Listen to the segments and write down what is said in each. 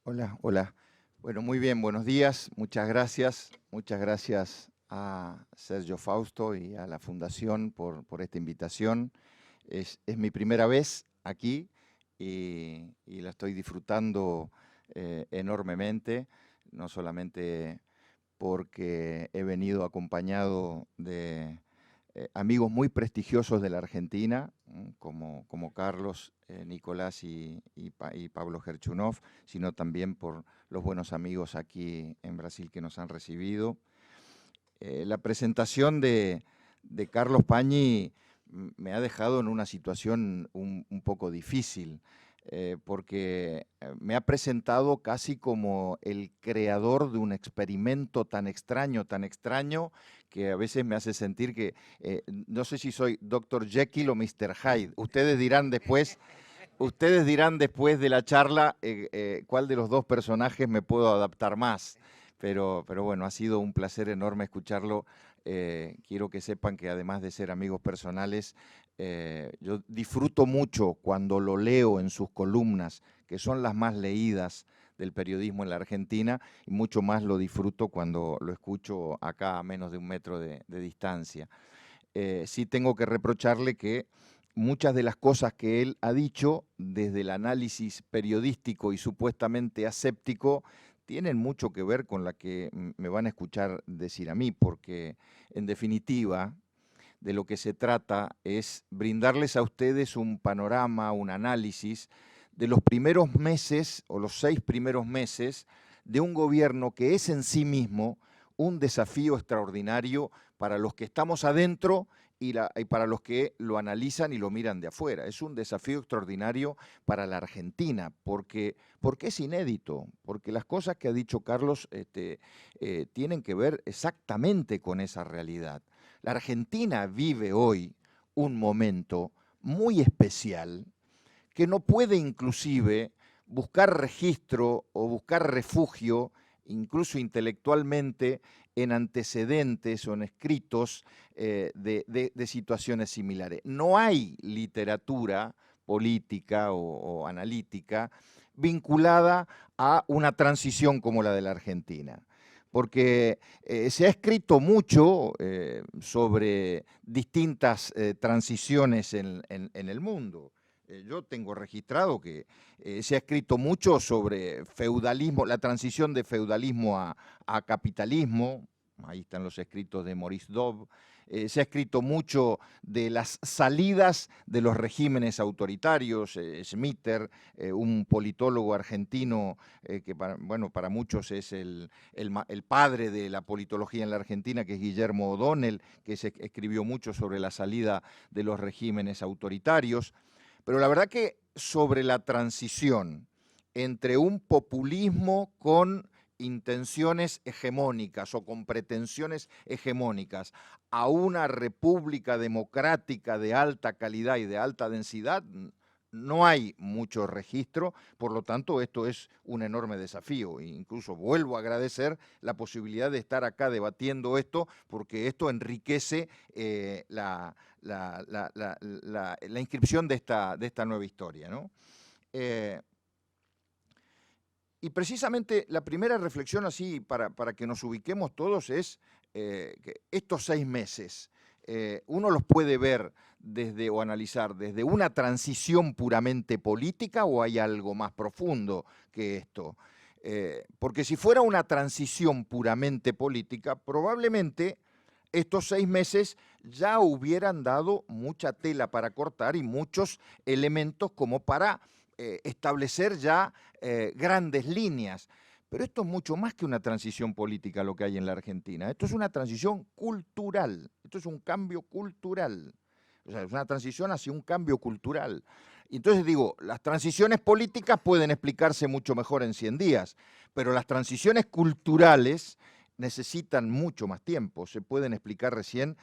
Hola, hola. Bueno, muy bien, buenos días, muchas gracias. Muchas gracias a Sergio Fausto y a la Fundación por esta invitación. Es mi primera vez aquí y la estoy disfrutando enormemente, no solamente porque he venido acompañado de amigos muy prestigiosos de la Argentina, como Carlos, Nicolás y Pablo Gerchunov, sino también por los buenos amigos aquí en Brasil que nos han recibido. La presentación de Carlos Pañi me ha dejado en una situación un poco difícil, porque me ha presentado casi como el creador de un experimento tan extraño, que a veces me hace sentir que no sé si soy Dr. Jekyll o Mr. Hyde. Ustedes dirán después de la charla cuál de los dos personajes me puedo adaptar más. Pero bueno, ha sido un placer enorme escucharlo. Quiero que sepan que además de ser amigos personales, yo disfruto mucho cuando lo leo en sus columnas, que son las más leídas del periodismo en la Argentina, y mucho más lo disfruto cuando lo escucho acá a menos de un metro de distancia. Sí tengo que reprocharle que muchas de las cosas que él ha dicho desde el análisis periodístico y supuestamente aséptico tienen mucho que ver con la que me van a escuchar decir a mí, porque en definitiva de lo que se trata es brindarles a ustedes un panorama, un análisis de los primeros meses o los 6 primeros meses de un gobierno que es en sí mismo un desafío extraordinario para los que estamos adentro y para los que lo analizan y lo miran de afuera. Es un desafío extraordinario para la Argentina, porque es inédito, porque las cosas que ha dicho Carlos tienen que ver exactamente con esa realidad. La Argentina vive hoy un momento muy especial que no puede inclusive buscar registro o buscar refugio, incluso intelectualmente, en antecedentes o en escritos de situaciones similares. No hay literatura política o analítica vinculada a una transición como la de la Argentina, porque se ha escrito mucho sobre distintas transiciones en el mundo. Yo tengo registrado que se ha escrito mucho sobre feudalismo, la transición de feudalismo a capitalismo. Ahí están los escritos de Maurice Dobb. Se ha escrito mucho de las salidas de los regímenes autoritarios. Schmitter, un politólogo argentino que bueno, para muchos es el padre de la politología en la Argentina, que es Guillermo O'Donnell, que se escribió mucho sobre la salida de los regímenes autoritarios. Pero la verdad que sobre la transición entre un populismo con intenciones hegemónicas o con pretensiones hegemónicas a una república democrática de alta calidad y de alta densidad, no hay mucho registro, por lo tanto esto es un enorme desafío. E incluso vuelvo a agradecer la posibilidad de estar acá debatiendo esto, porque esto enriquece la inscripción de esta nueva historia, ¿no? Y precisamente la primera reflexión así, para que nos ubiquemos todos, es que estos 6 meses, uno los puede ver desde o analizar desde una transición puramente política o hay algo más profundo que esto. Porque si fuera una transición puramente política, probablemente estos 6 meses ya hubieran dado mucha tela para cortar y muchos elementos como para establecer ya grandes líneas. Pero esto es mucho más que una transición política lo que hay en la Argentina. Esto es una transición cultural. Esto es un cambio cultural. O sea, es una transición hacia un cambio cultural. Y entonces digo, las transiciones políticas pueden explicarse mucho mejor en 100 días, pero las transiciones culturales necesitan mucho más tiempo, se pueden explicar recién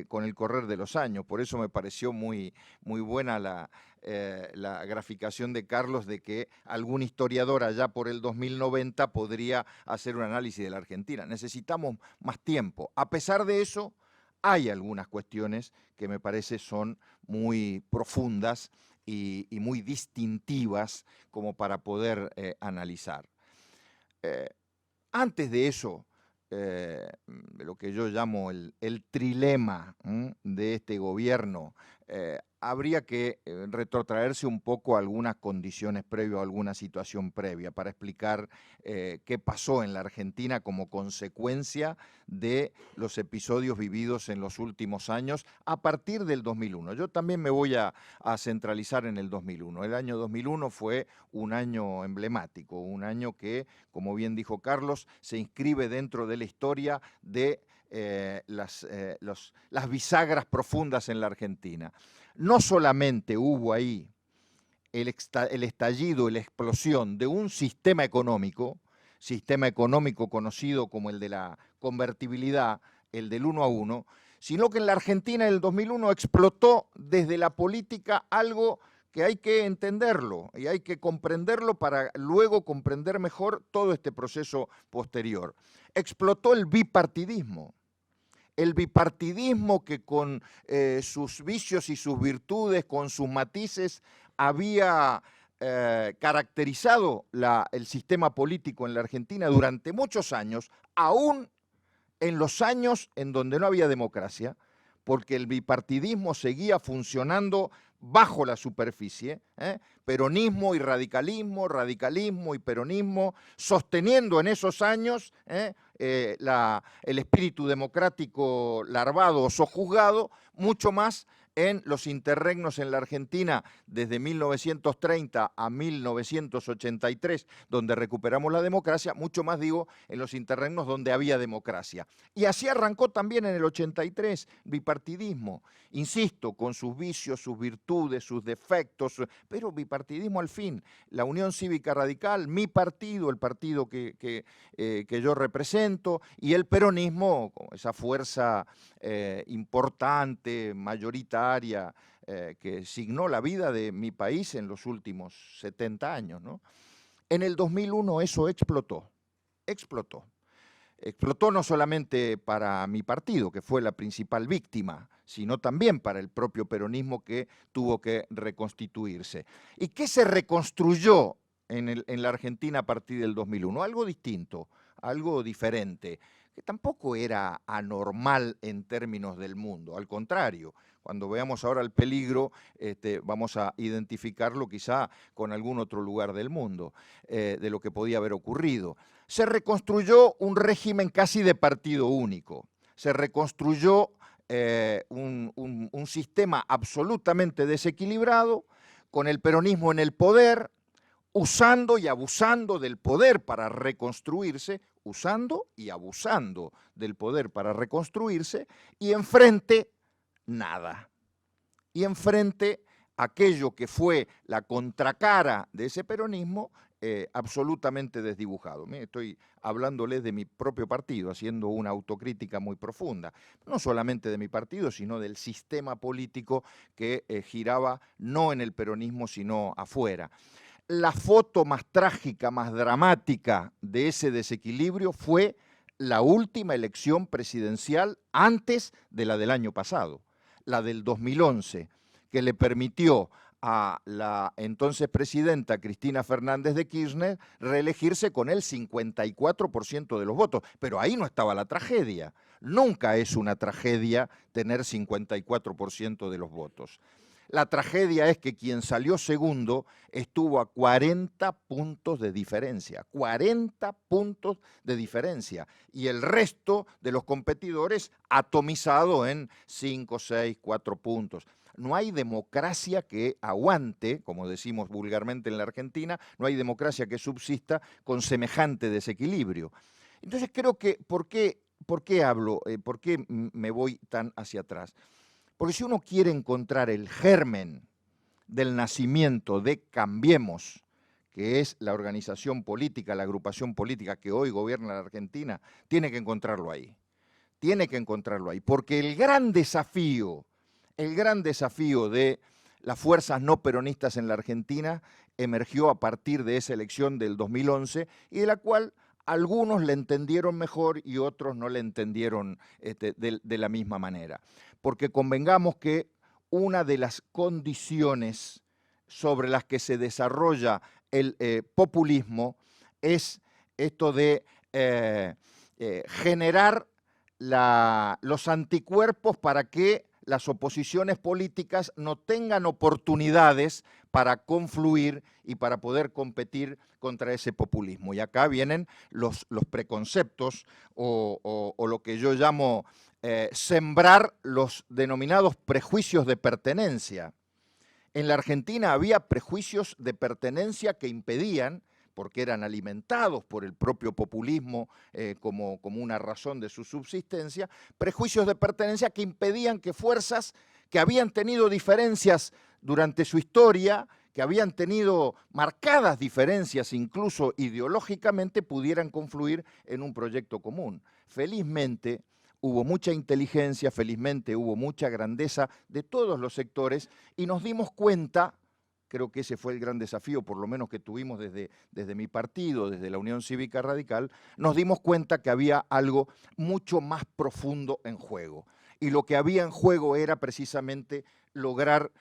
con el correr de los años. Por eso me pareció muy buena la graficación de Carlos de que algún historiador allá por el 2090 podría hacer un análisis de la Argentina. Necesitamos más tiempo. A pesar de eso, hay algunas cuestiones que me parece son muy profundas y muy distintivas como para poder analizar. Eh, Antes de eso, lo que yo llamo el trilema de este gobierno, habría que retrotraerse un poco a algunas condiciones previas, a alguna situación previa, para explicar qué pasó en la Argentina como consecuencia de los episodios vividos en los últimos años a partir del 2001. Yo también me voy a centralizar en el 2001. El año 2001 fue un año emblemático, un año que, como bien dijo Carlos, se inscribe dentro de la historia de las bisagras profundas en la Argentina. No solamente hubo ahí el estallido, la explosión de un sistema económico conocido como el de la convertibilidad, el del 1 a 1, sino que en la Argentina en el 2001 explotó desde la política algo que hay que entenderlo y hay que comprenderlo para luego comprender mejor todo este proceso posterior. Explotó el bipartidismo. El bipartidismo que con sus vicios y sus virtudes, con sus matices, había caracterizado el sistema político en la Argentina durante muchos años, aún en los años en donde no había democracia, porque el bipartidismo seguía funcionando bajo la superficie, peronismo y radicalismo, radicalismo y peronismo, sosteniendo en esos años el espíritu democrático larvado o sojuzgado, mucho más en los interregnos en la Argentina desde 1930 a 1983, donde recuperamos la democracia, mucho más digo en los interregnos donde había democracia. Y así arrancó también en el 83, bipartidismo, insisto, con sus vicios, sus virtudes, sus defectos, pero bipartidismo al fin. La Unión Cívica Radical, mi partido, el partido que yo represento, y el peronismo, esa fuerza importante, mayoritaria, que signó la vida de mi país en los últimos 70 años, ¿no? En el 2001 eso explotó, explotó. Explotó no solamente para mi partido, que fue la principal víctima, sino también para el propio peronismo que tuvo que reconstituirse. ¿Y qué se reconstruyó en la Argentina a partir del 2001? Algo distinto, algo diferente, que tampoco era anormal en términos del mundo, al contrario. Cuando veamos ahora el peligro, vamos a identificarlo quizá con algún otro lugar del mundo, de lo que podía haber ocurrido. Se reconstruyó un régimen casi de partido único, se reconstruyó un sistema absolutamente desequilibrado, con el peronismo en el poder, usando y abusando del poder para reconstruirse, usando y abusando del poder para reconstruirse, y enfrente nada. Y enfrente aquello que fue la contracara de ese peronismo, absolutamente desdibujado. Mire, estoy hablándoles de mi propio partido, haciendo una autocrítica muy profunda, no solamente de mi partido, sino del sistema político que giraba no en el peronismo, sino afuera. La foto más trágica, más dramática de ese desequilibrio fue la última elección presidencial antes de la del año pasado, la del 2011, que le permitió a la entonces presidenta Cristina Fernández de Kirchner reelegirse con el 54% de los votos. Pero ahí no estaba la tragedia. Nunca es una tragedia tener 54% de los votos. La tragedia es que quien salió segundo estuvo a 40 puntos de diferencia, 40 puntos de diferencia, y el resto de los competidores atomizado en 5, 6, 4 puntos. No hay democracia que aguante, como decimos vulgarmente en la Argentina, no hay democracia que subsista con semejante desequilibrio. Entonces creo que, ¿por qué hablo? ¿Por qué me voy tan hacia atrás? Porque si uno quiere encontrar el germen del nacimiento de Cambiemos, que es la organización política, la agrupación política que hoy gobierna la Argentina, tiene que encontrarlo ahí. Tiene que encontrarlo ahí. Porque el gran desafío de las fuerzas no peronistas en la Argentina emergió a partir de esa elección del 2011 y de la cual algunos le entendieron mejor y otros no le entendieron de la misma manera. Porque convengamos que una de las condiciones sobre las que se desarrolla el populismo es esto de generar los anticuerpos para que las oposiciones políticas no tengan oportunidades para confluir y para poder competir contra ese populismo. Y acá vienen los preconceptos o lo que yo llamo sembrar los denominados prejuicios de pertenencia. En la Argentina había prejuicios de pertenencia que impedían, porque eran alimentados por el propio populismo como una razón de su subsistencia, prejuicios de pertenencia que impedían que fuerzas que habían tenido diferencias durante su historia, que habían tenido marcadas diferencias incluso ideológicamente, pudieran confluir en un proyecto común. Felizmente, hubo mucha inteligencia, felizmente hubo mucha grandeza de todos los sectores y nos dimos cuenta, creo que ese fue el gran desafío, por lo menos que tuvimos desde mi partido, desde la Unión Cívica Radical, nos dimos cuenta que había algo mucho más profundo en juego. Y lo que había en juego era precisamente lograr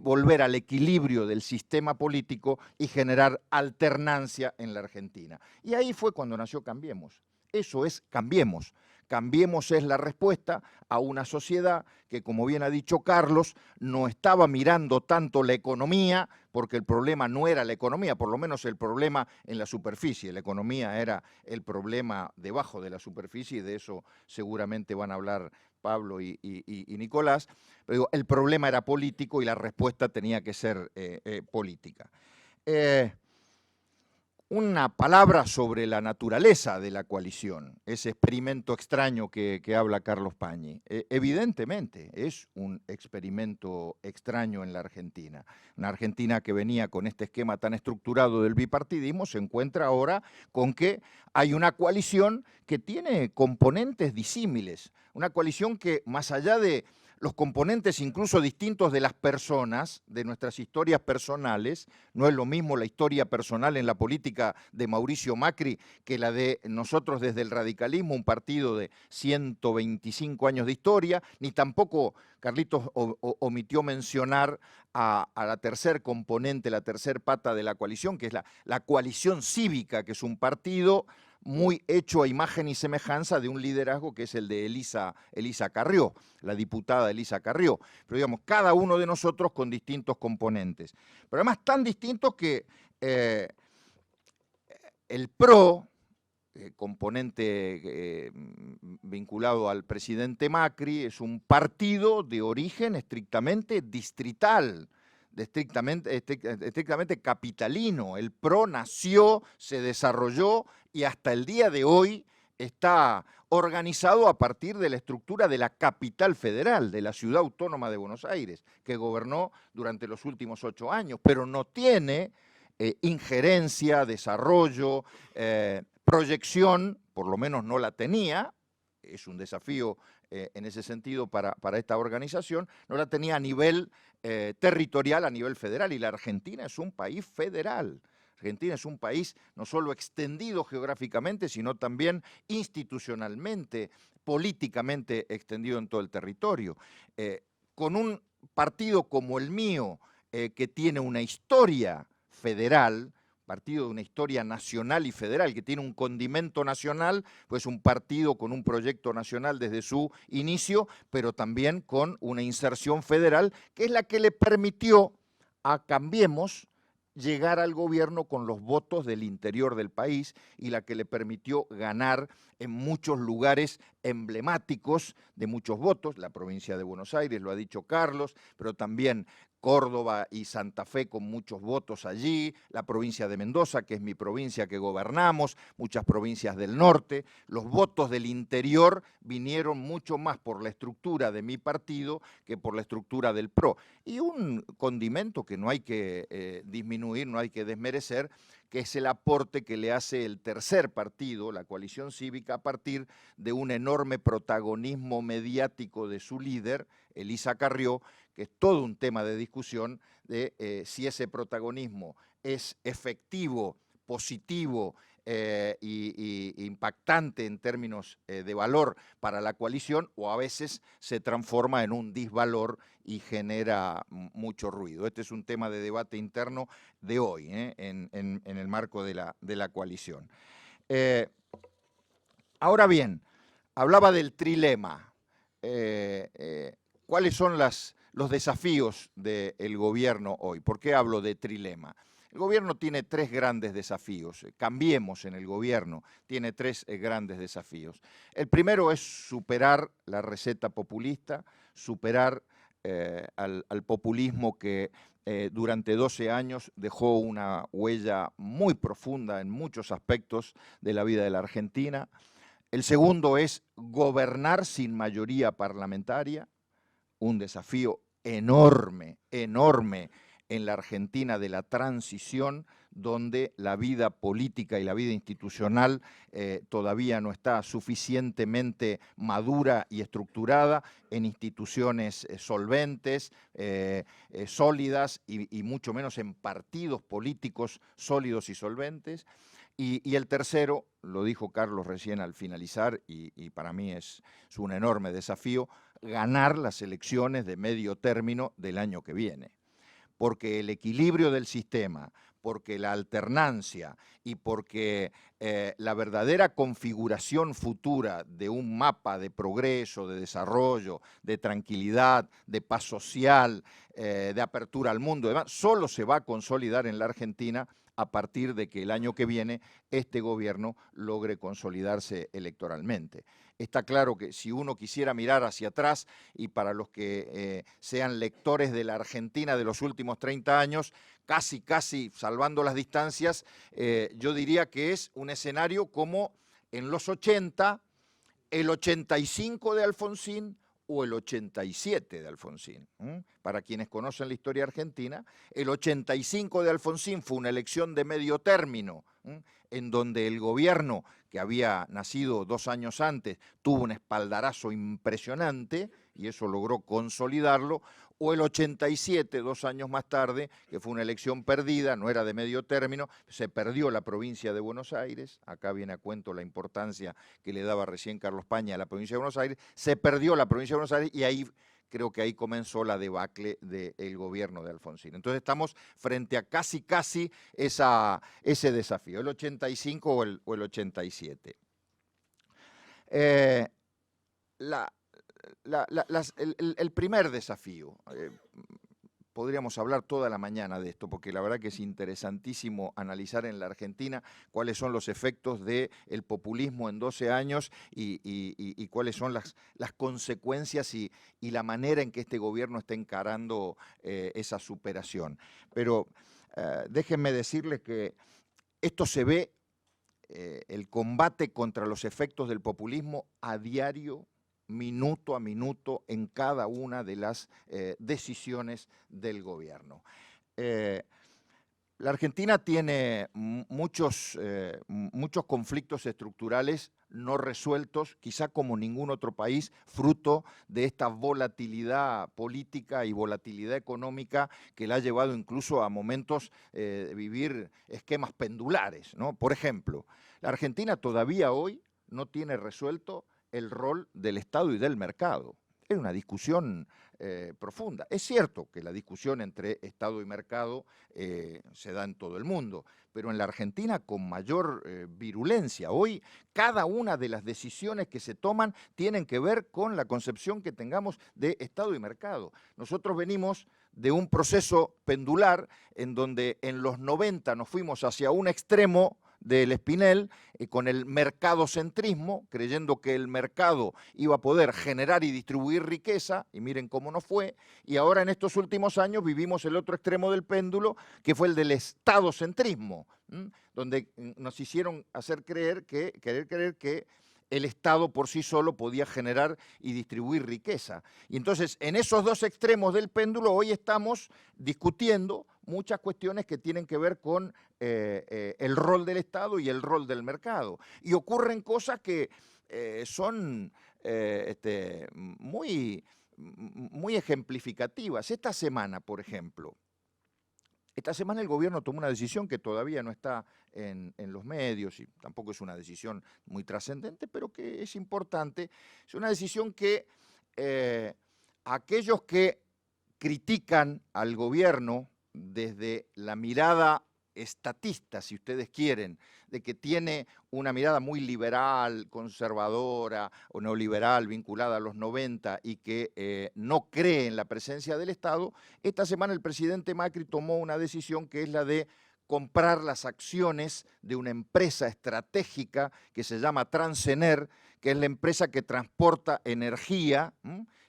volver al equilibrio del sistema político y generar alternancia en la Argentina. Y ahí fue cuando nació Cambiemos. Eso es Cambiemos. Cambiemos es la respuesta a una sociedad que, como bien ha dicho Carlos, no estaba mirando tanto la economía, porque el problema no era la economía, por lo menos el problema en la superficie. La economía era el problema debajo de la superficie, y de eso seguramente van a hablar Pablo y Nicolás. Pero digo, el problema era político y la respuesta tenía que ser política. Una palabra sobre la naturaleza de la coalición, ese experimento extraño que habla Carlos Pañi. Evidentemente es un experimento extraño en la Argentina. Una Argentina que venía con este esquema tan estructurado del bipartidismo se encuentra ahora con que hay una coalición que tiene componentes disímiles, una coalición que más allá de los componentes incluso distintos de las personas, de nuestras historias personales. No es lo mismo la historia personal en la política de Mauricio Macri que la de nosotros desde el radicalismo, un partido de 125 años de historia, ni tampoco Carlitos omitió mencionar a la tercer componente, la tercer pata de la coalición, que es la coalición cívica, que es un partido muy hecho a imagen y semejanza de un liderazgo que es el de Elisa Carrió, la diputada Elisa Carrió. Pero digamos, cada uno de nosotros con distintos componentes. Pero además tan distintos que el PRO, componente vinculado al presidente Macri, es un partido de origen estrictamente distrital, estrictamente capitalino. El PRO nació, se desarrolló y hasta el día de hoy está organizado a partir de la estructura de la capital federal, de la ciudad autónoma de Buenos Aires, que gobernó durante los últimos 8 años, pero no tiene injerencia, desarrollo, proyección, por lo menos no la tenía. Es un desafío en ese sentido para esta organización, no la tenía a nivel territorial, a nivel federal, y la Argentina es un país federal. Argentina es un país no solo extendido geográficamente, sino también institucionalmente, políticamente extendido en todo el territorio. Con un partido como el mío, que tiene una historia federal, partido de una historia nacional y federal, que tiene un condimento nacional, pues un partido con un proyecto nacional desde su inicio, pero también con una inserción federal, que es la que le permitió a Cambiemos llegar al gobierno con los votos del interior del país y la que le permitió ganar en muchos lugares emblemáticos de muchos votos, la provincia de Buenos Aires, lo ha dicho Carlos, pero también Córdoba y Santa Fe con muchos votos allí, la provincia de Mendoza, que es mi provincia que gobernamos, muchas provincias del norte. Los votos del interior vinieron mucho más por la estructura de mi partido que por la estructura del PRO. Y un condimento que no hay que disminuir, no hay que desmerecer, que es el aporte que le hace el tercer partido, la coalición cívica, a partir de un enorme protagonismo mediático de su líder, Elisa Carrió, que es todo un tema de discusión de si ese protagonismo es efectivo, positivo y impactante en términos de valor para la coalición, o a veces se transforma en un disvalor y genera mucho ruido. Este es un tema de debate interno de hoy, en el marco de la coalición. Eh, Ahora bien, hablaba del trilema. ¿Cuáles son los desafíos del gobierno hoy? ¿Por qué hablo de trilema? El gobierno tiene tres grandes desafíos. Cambiemos en el gobierno, tiene tres grandes desafíos. El primero es superar la receta populista, superar al populismo que durante 12 años dejó una huella muy profunda en muchos aspectos de la vida de la Argentina. El segundo es gobernar sin mayoría parlamentaria, un desafío enorme, enorme en la Argentina de la transición, donde la vida política y la vida institucional todavía no está suficientemente madura y estructurada en instituciones solventes, sólidas y mucho menos en partidos políticos sólidos y solventes. Y el tercero, lo dijo Carlos recién al finalizar, y para mí es un enorme desafío, ganar las elecciones de medio término del año que viene. Porque el equilibrio del sistema, porque la alternancia y porque la verdadera configuración futura de un mapa de progreso, de desarrollo, de tranquilidad, de paz social, de apertura al mundo, demás, solo se va a consolidar en la Argentina a partir de que el año que viene este gobierno logre consolidarse electoralmente. Está claro que si uno quisiera mirar hacia atrás, y para los que sean lectores de la Argentina de los últimos 30 años, casi salvando las distancias, yo diría que es un escenario como en los 80, el 85 de Alfonsín o el 87 de Alfonsín. Para quienes conocen la historia argentina, el 85 de Alfonsín fue una elección de medio término, en donde el gobierno, que había nacido 2 años antes, tuvo un espaldarazo impresionante y eso logró consolidarlo, o el 87, 2 años más tarde, que fue una elección perdida, no era de medio término, se perdió la provincia de Buenos Aires, acá viene a cuento la importancia que le daba recién Carlos Paña a la provincia de Buenos Aires, se perdió la provincia de Buenos Aires y ahí creo que ahí comenzó la debacle del gobierno de Alfonsín. Entonces estamos frente a casi ese desafío, el 85 o el 87. El primer desafío, podríamos hablar toda la mañana de esto, porque la verdad que es interesantísimo analizar en la Argentina cuáles son los efectos del populismo en 12 años y cuáles son las consecuencias y la manera en que este gobierno está encarando esa superación. Pero déjenme decirles que esto se ve, el combate contra los efectos del populismo a diario, minuto a minuto, en cada una de las decisiones del gobierno. La Argentina tiene muchos conflictos estructurales no resueltos, quizá como ningún otro país, fruto de esta volatilidad política y volatilidad económica que la ha llevado incluso a momentos de vivir esquemas pendulares, ¿no? Por ejemplo, la Argentina todavía hoy no tiene resuelto el rol del Estado y del mercado. Es una discusión profunda. Es cierto que la discusión entre Estado y mercado se da en todo el mundo, pero en la Argentina con mayor virulencia. Hoy cada una de las decisiones que se toman tienen que ver con la concepción que tengamos de Estado y mercado. Nosotros venimos de un proceso pendular en donde en los 90 nos fuimos hacia un extremo del Espinel, con el mercadocentrismo, creyendo que el mercado iba a poder generar y distribuir riqueza, y miren cómo no fue, y ahora en estos últimos años vivimos el otro extremo del péndulo, que fue el del estadocentrismo, donde nos hicieron querer creer que el Estado por sí solo podía generar y distribuir riqueza. Y entonces, en esos dos extremos del péndulo, hoy estamos discutiendo muchas cuestiones que tienen que ver con el rol del Estado y el rol del mercado. Y ocurren cosas que son muy ejemplificativas. Esta semana, por ejemplo, el gobierno tomó una decisión que todavía no está en los medios y tampoco es una decisión muy trascendente, pero que es importante. Es una decisión que aquellos que critican al gobierno desde la mirada estatista, si ustedes quieren, de que tiene una mirada muy liberal, conservadora o neoliberal vinculada a los 90 y que no cree en la presencia del Estado, esta semana el presidente Macri tomó una decisión que es la de comprar las acciones de una empresa estratégica que se llama Transener, que es la empresa que transporta energía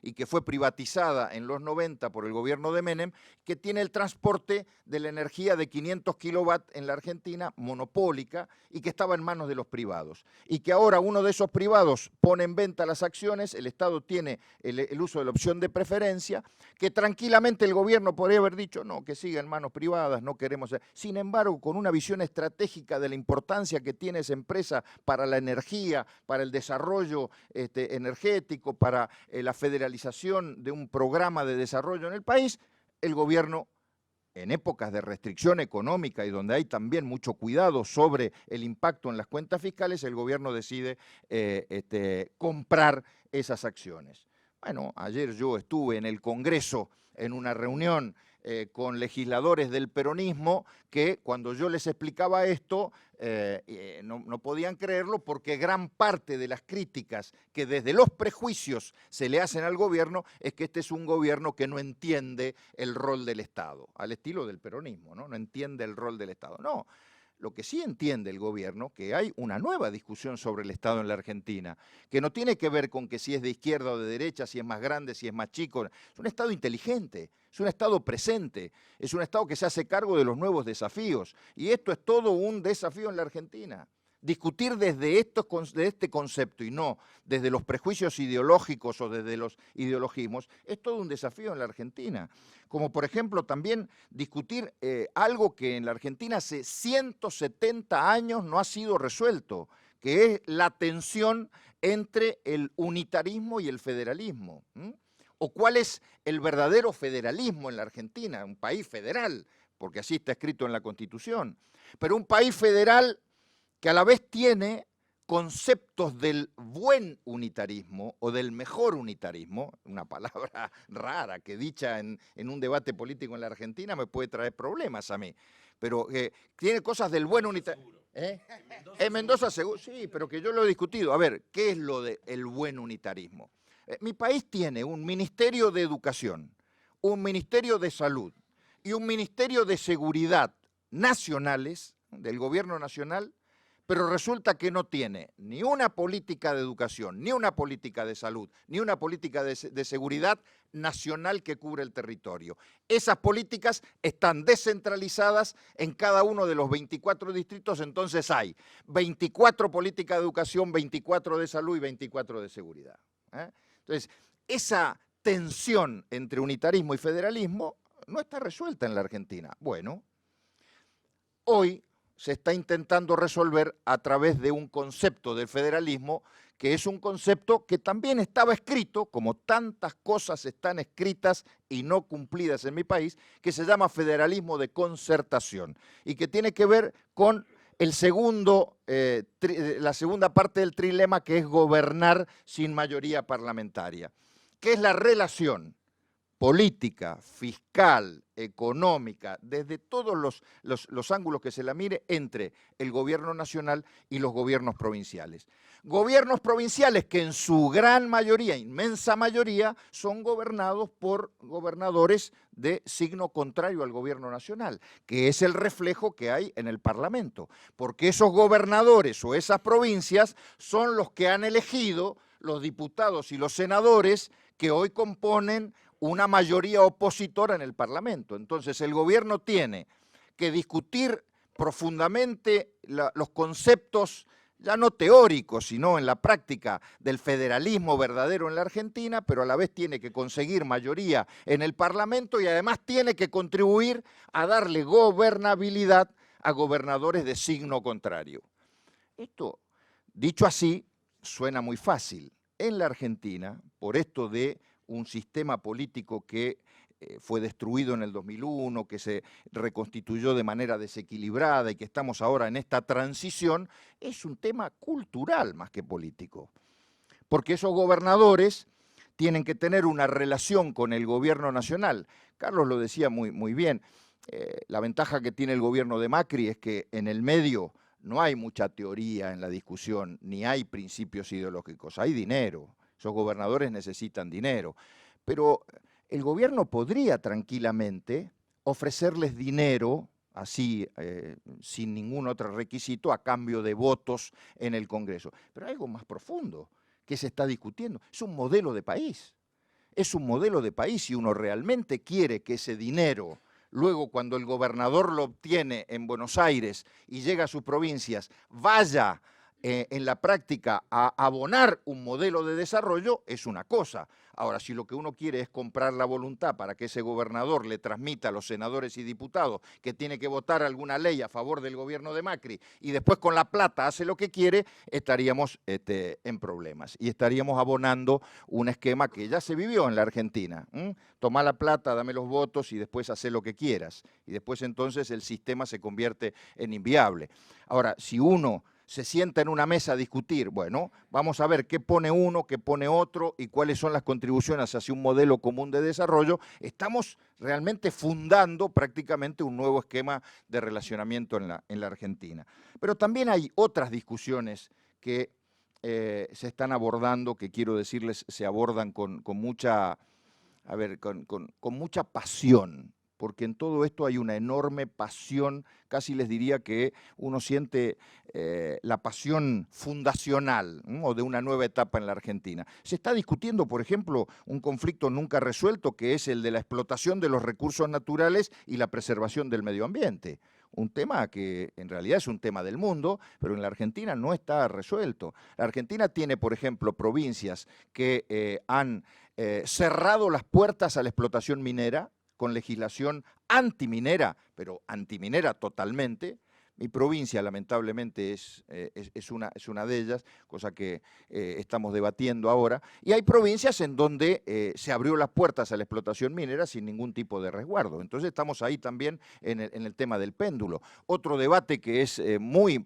y que fue privatizada en los 90 por el gobierno de Menem, que tiene el transporte de la energía de 500 kilowatts en la Argentina, monopólica, y que estaba en manos de los privados. Y que ahora uno de esos privados pone en venta las acciones, el Estado tiene el uso de la opción de preferencia, que tranquilamente el gobierno podría haber dicho, no, que siga en manos privadas, no queremos... Sin embargo, con una visión estratégica de la importancia que tiene esa empresa para la energía, para el desarrollo energético, para la federalización de un programa de desarrollo en el país, el gobierno, en épocas de restricción económica y donde hay también mucho cuidado sobre el impacto en las cuentas fiscales, el gobierno decide comprar esas acciones. Bueno, ayer yo estuve en el Congreso en una reunión con legisladores del peronismo que cuando yo les explicaba esto no podían creerlo porque gran parte de las críticas que desde los prejuicios se le hacen al gobierno es que este es un gobierno que no entiende el rol del Estado, al estilo del peronismo, ¿no? No entiende el rol del Estado. No. Lo que sí entiende el gobierno, que hay una nueva discusión sobre el Estado en la Argentina, que no tiene que ver con que si es de izquierda o de derecha, si es más grande, si es más chico. Es un Estado inteligente, es un Estado presente, es un Estado que se hace cargo de los nuevos desafíos. Y esto es todo un desafío en la Argentina. Discutir desde este concepto y no desde los prejuicios ideológicos o desde los ideologismos es todo un desafío en la Argentina. Como por ejemplo también discutir algo que en la Argentina hace 170 años no ha sido resuelto, que es la tensión entre el unitarismo y el federalismo. O cuál es el verdadero federalismo en la Argentina, un país federal, porque así está escrito en la Constitución, pero un país federal que a la vez tiene conceptos del buen unitarismo o del mejor unitarismo, una palabra rara que dicha en un debate político en la Argentina me puede traer problemas a mí, pero tiene cosas del buen unitarismo. En Mendoza seguro, sí, pero que yo lo he discutido. A ver, ¿qué es lo del buen unitarismo? Mi país tiene un Ministerio de Educación, un Ministerio de Salud y un Ministerio de Seguridad nacionales del Gobierno Nacional, pero resulta que no tiene ni una política de educación, ni una política de salud, ni una política de seguridad nacional que cubre el territorio. Esas políticas están descentralizadas en cada uno de los 24 distritos, entonces hay 24 políticas de educación, 24 de salud y 24 de seguridad. Entonces, esa tensión entre unitarismo y federalismo no está resuelta en la Argentina. Bueno, hoy se está intentando resolver a través de un concepto del federalismo que es un concepto que también estaba escrito, como tantas cosas están escritas y no cumplidas en mi país, que se llama federalismo de concertación y que tiene que ver con la segunda parte del trilema, que es gobernar sin mayoría parlamentaria, que es la relación política, fiscal, económica, desde todos los ángulos que se la mire, entre el gobierno nacional y los gobiernos provinciales. Gobiernos provinciales que en su gran mayoría, inmensa mayoría, son gobernados por gobernadores de signo contrario al gobierno nacional, que es el reflejo que hay en el Parlamento, porque esos gobernadores o esas provincias son los que han elegido los diputados y los senadores que hoy componen una mayoría opositora en el Parlamento. Entonces el gobierno tiene que discutir profundamente los conceptos, ya no teóricos, sino en la práctica del federalismo verdadero en la Argentina, pero a la vez tiene que conseguir mayoría en el Parlamento y además tiene que contribuir a darle gobernabilidad a gobernadores de signo contrario. Esto, dicho así, suena muy fácil. En la Argentina, por esto de un sistema político que fue destruido en el 2001, que se reconstituyó de manera desequilibrada y que estamos ahora en esta transición, es un tema cultural más que político. Porque esos gobernadores tienen que tener una relación con el gobierno nacional. Carlos lo decía muy bien. La ventaja que tiene el gobierno de Macri es que en el medio no hay mucha teoría en la discusión, ni hay principios ideológicos, hay dinero. Esos gobernadores necesitan dinero. Pero el gobierno podría tranquilamente ofrecerles dinero, así, sin ningún otro requisito, a cambio de votos en el Congreso. Pero hay algo más profundo que se está discutiendo. Es un modelo de país. Es un modelo de país y uno realmente quiere que ese dinero, luego cuando el gobernador lo obtiene en Buenos Aires y llega a sus provincias, vaya en la práctica a abonar un modelo de desarrollo, es una cosa. Ahora, si lo que uno quiere es comprar la voluntad para que ese gobernador le transmita a los senadores y diputados que tiene que votar alguna ley a favor del gobierno de Macri y después con la plata hace lo que quiere, estaríamos en problemas y estaríamos abonando un esquema que ya se vivió en la Argentina. Tomá la plata, dame los votos y después hacé lo que quieras. Y después entonces el sistema se convierte en inviable. Ahora, si uno se sienta en una mesa a discutir, bueno, vamos a ver qué pone uno, qué pone otro y cuáles son las contribuciones hacia un modelo común de desarrollo, estamos realmente fundando prácticamente un nuevo esquema de relacionamiento en la Argentina. Pero también hay otras discusiones que se están abordando, que quiero decirles, se abordan con mucha, con mucha pasión, porque en todo esto hay una enorme pasión, casi les diría que uno siente la pasión fundacional, ¿no? O de una nueva etapa en la Argentina. Se está discutiendo, por ejemplo, un conflicto nunca resuelto, que es el de la explotación de los recursos naturales y la preservación del medio ambiente. Un tema que en realidad es un tema del mundo, pero en la Argentina no está resuelto. La Argentina tiene, por ejemplo, provincias que han cerrado las puertas a la explotación minera, con legislación antiminera, pero antiminera totalmente. Mi provincia, lamentablemente, es una de ellas, cosa que estamos debatiendo ahora. Y hay provincias en donde se abrió las puertas a la explotación minera sin ningún tipo de resguardo. Entonces estamos ahí también en el tema del péndulo. Otro debate que es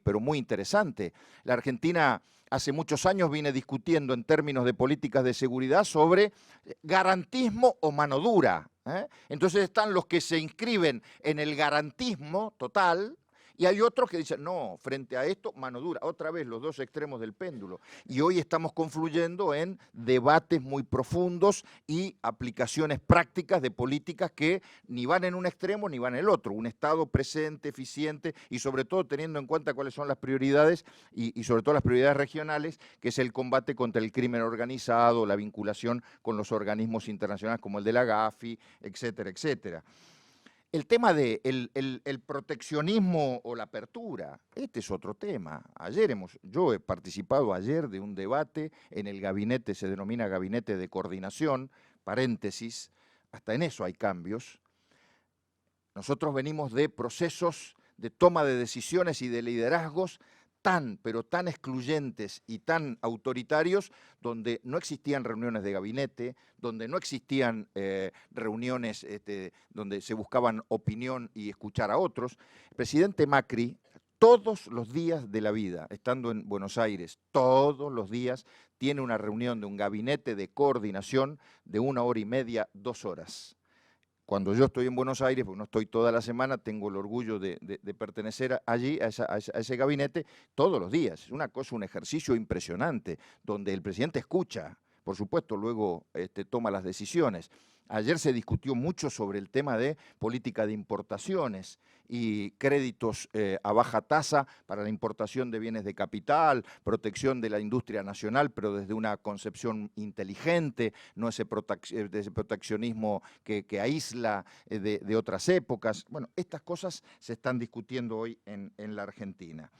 pero muy interesante. La Argentina hace muchos años viene discutiendo en términos de políticas de seguridad sobre garantismo o mano dura. Entonces están los que se inscriben en el garantismo total y hay otros que dicen, no, frente a esto, mano dura. Otra vez los dos extremos del péndulo. Y hoy estamos confluyendo en debates muy profundos y aplicaciones prácticas de políticas que ni van en un extremo ni van en el otro. Un Estado presente, eficiente y sobre todo teniendo en cuenta cuáles son las prioridades y sobre todo las prioridades regionales, que es el combate contra el crimen organizado, la vinculación con los organismos internacionales como el de la Gafi, etcétera, etcétera. El tema del el proteccionismo o la apertura, este es otro tema. Yo he participado ayer de un debate en el gabinete, se denomina Gabinete de Coordinación, paréntesis, hasta en eso hay cambios. Nosotros venimos de procesos de toma de decisiones y de liderazgos pero tan excluyentes y tan autoritarios, donde no existían reuniones de gabinete, donde no existían reuniones donde se buscaban opinión y escuchar a otros. El presidente Macri, todos los días de la vida, estando en Buenos Aires, todos los días, tiene una reunión de un gabinete de coordinación de 1 hora y media, 2 horas. Cuando yo estoy en Buenos Aires, porque no estoy toda la semana, tengo el orgullo de pertenecer allí, a ese gabinete, todos los días. Es una cosa, un ejercicio impresionante, donde el presidente escucha, por supuesto, luego toma las decisiones. Ayer se discutió mucho sobre el tema de política de importaciones y créditos a baja tasa para la importación de bienes de capital, protección de la industria nacional, pero desde una concepción inteligente, no ese proteccionismo que aísla de otras épocas. Bueno, estas cosas se están discutiendo hoy en la Argentina.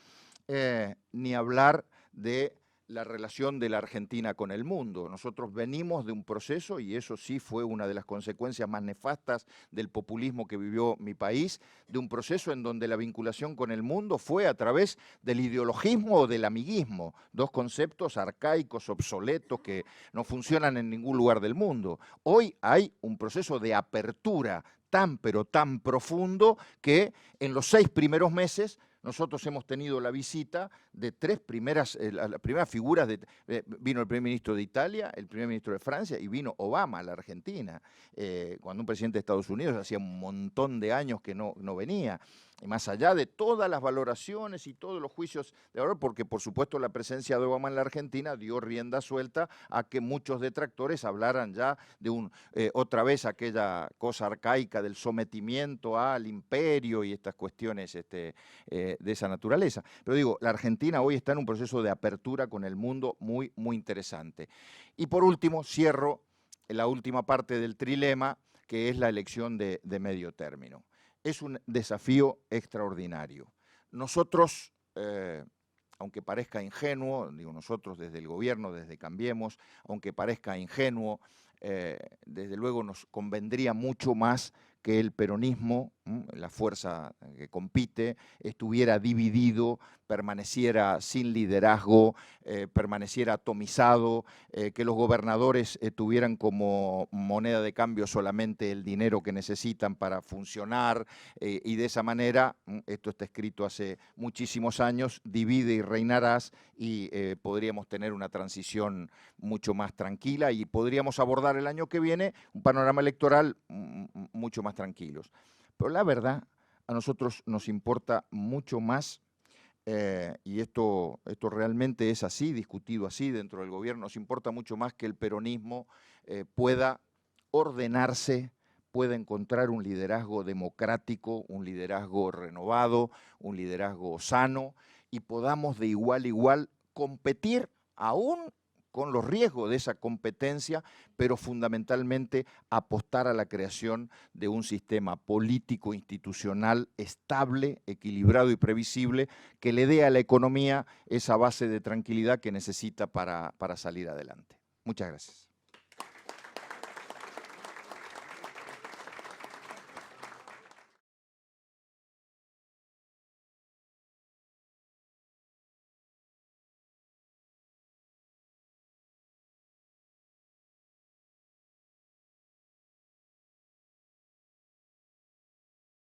Ni hablar de la relación de la Argentina con el mundo. Nosotros venimos de un proceso, y eso sí fue una de las consecuencias más nefastas del populismo que vivió mi país, de un proceso en donde la vinculación con el mundo fue a través del ideologismo o del amiguismo, dos conceptos arcaicos, obsoletos, que no funcionan en ningún lugar del mundo. Hoy hay un proceso de apertura tan pero tan profundo que en los 6 primeros meses nosotros hemos tenido la visita de tres primeras, las primeras figuras, vino el primer ministro de Italia, el primer ministro de Francia y vino Obama a la Argentina, cuando un presidente de Estados Unidos hacía un montón de años que no venía. Y más allá de todas las valoraciones y todos los juicios de valor, porque por supuesto la presencia de Obama en la Argentina dio rienda suelta a que muchos detractores hablaran ya de otra vez aquella cosa arcaica del sometimiento al imperio y estas cuestiones de esa naturaleza. Pero digo, la Argentina hoy está en un proceso de apertura con el mundo muy, muy interesante. Y por último, cierro la última parte del trilema, que es la elección de medio término. Es un desafío extraordinario. Nosotros, aunque parezca ingenuo, digo nosotros desde el gobierno, desde Cambiemos, aunque parezca ingenuo, desde luego nos convendría mucho más que el peronismo, la fuerza que compite, estuviera dividido, permaneciera sin liderazgo, permaneciera atomizado, que los gobernadores tuvieran como moneda de cambio solamente el dinero que necesitan para funcionar, y de esa manera, esto está escrito hace muchísimos años, divide y reinarás, y podríamos tener una transición mucho más tranquila y podríamos abordar el año que viene un panorama electoral mucho más tranquilos. Pero la verdad, a nosotros nos importa mucho más, y esto realmente es así, discutido así dentro del gobierno, nos importa mucho más que el peronismo pueda ordenarse, pueda encontrar un liderazgo democrático, un liderazgo renovado, un liderazgo sano, y podamos de igual a igual competir aún con los riesgos de esa competencia, pero fundamentalmente apostar a la creación de un sistema político institucional estable, equilibrado y previsible, que le dé a la economía esa base de tranquilidad que necesita para salir adelante. Muchas gracias.